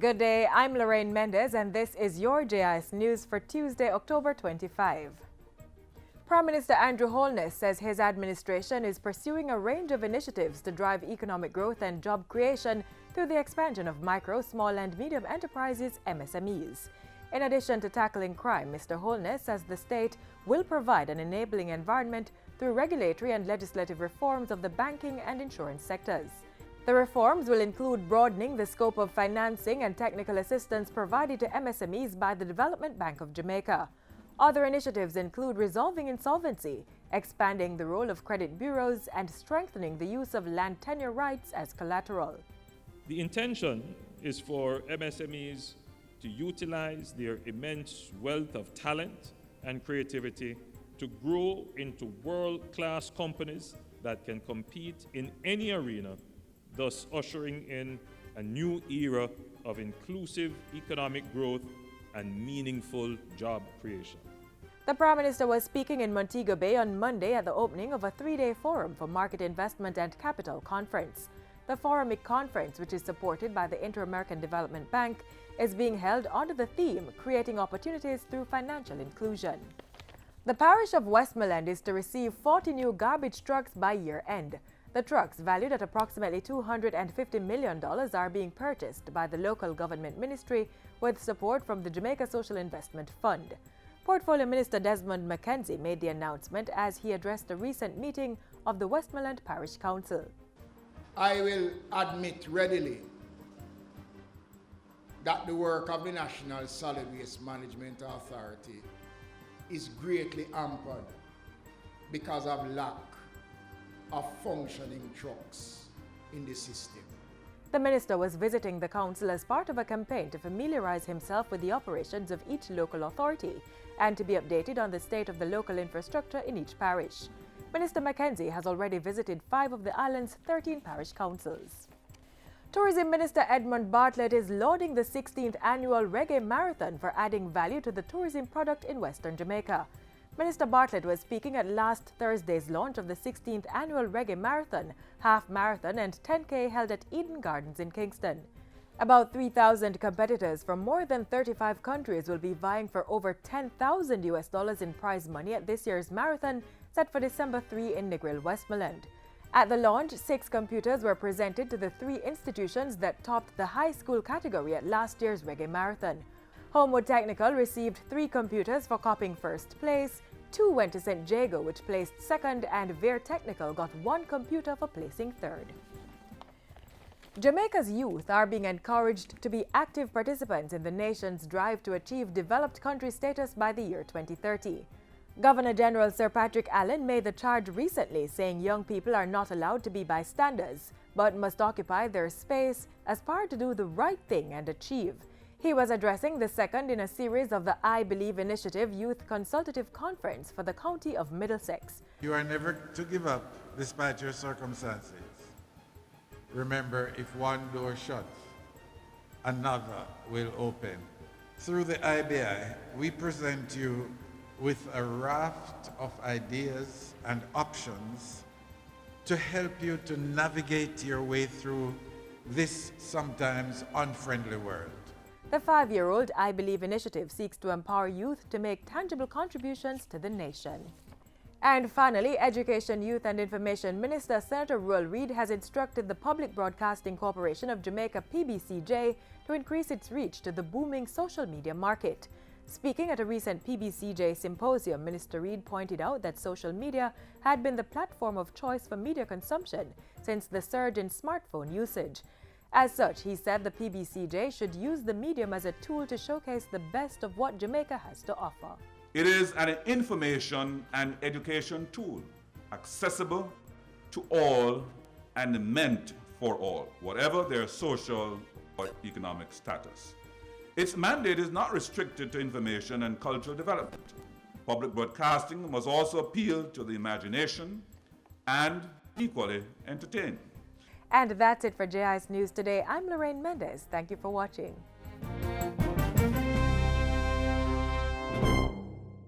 Good day, I'm Lorraine Mendez and this is your JIS News for Tuesday, October 25. Prime Minister Andrew Holness says his administration is pursuing a range of initiatives to drive economic growth and job creation through the expansion of micro, small and medium enterprises, MSMEs. In addition to tackling crime, Mr. Holness says the state will provide an enabling environment through regulatory and legislative reforms of the banking and insurance sectors. The reforms will include broadening the scope of financing and technical assistance provided to MSMEs by the Development Bank of Jamaica. Other initiatives include resolving insolvency, expanding the role of credit bureaus, and strengthening the use of land tenure rights as collateral. The intention is for MSMEs to utilize their immense wealth of talent and creativity to grow into world-class companies that can compete in any arena, thus ushering in a new era of inclusive economic growth and meaningful job creation. The Prime Minister was speaking in Montego Bay on Monday at the opening of a three-day forum for market investment and capital conference. The Forumic Conference, which is supported by the Inter-American Development Bank, is being held under the theme Creating Opportunities Through Financial Inclusion. The parish of Westmoreland is to receive 40 new garbage trucks by year-end. The trucks, valued at approximately $250 million, are being purchased by the local government ministry with support from the Jamaica Social Investment Fund. Portfolio Minister Desmond McKenzie made the announcement as he addressed a recent meeting of the Westmoreland Parish Council. I will admit readily that the work of the National Solid Waste Management Authority is greatly hampered because of lack of functioning trucks in the system. The minister was visiting the council as part of a campaign to familiarize himself with the operations of each local authority and to be updated on the state of the local infrastructure in each parish. Minister McKenzie has already visited 5 of the island's 13 parish councils. Tourism Minister Edmund Bartlett is lauding the 16th annual Reggae Marathon for adding value to the tourism product in Western Jamaica. Minister Bartlett was speaking at last Thursday's launch of the 16th annual Reggae Marathon, Half Marathon and 10K held at Eden Gardens in Kingston. About 3,000 competitors from more than 35 countries will be vying for over $10,000 in prize money at this year's marathon, set for December 3 in Negril, Westmoreland. At the launch, 6 computers were presented to the 3 institutions that topped the high school category at last year's Reggae Marathon. Homewood Technical received 3 computers for copying first place, 2 went to St. Jago, which placed second, and Veer Technical got 1 computer for placing third. Jamaica's youth are being encouraged to be active participants in the nation's drive to achieve developed country status by the year 2030. Governor General Sir Patrick Allen made the charge recently, saying young people are not allowed to be bystanders, but must occupy their space, aspire to do the right thing and achieve. He was addressing the second in a series of the I Believe Initiative Youth Consultative Conference for the County of Middlesex. You are never to give up despite your circumstances. Remember, if one door shuts, another will open. Through the IBI, we present you with a raft of ideas and options to help you to navigate your way through this sometimes unfriendly world. The 5-year-old I Believe initiative seeks to empower youth to make tangible contributions to the nation. And finally, Education, Youth and Information Minister Senator Ruel Reid has instructed the Public Broadcasting Corporation of Jamaica, PBCJ, to increase its reach to the booming social media market. Speaking at a recent PBCJ symposium, Minister Reid pointed out that social media had been the platform of choice for media consumption since the surge in smartphone usage. As such, he said the PBCJ should use the medium as a tool to showcase the best of what Jamaica has to offer. It is an information and education tool, accessible to all and meant for all, whatever their social or economic status. Its mandate is not restricted to information and cultural development. Public broadcasting must also appeal to the imagination and equally entertain. And that's it for JIS News today. I'm Lorraine Mendez. Thank you for watching.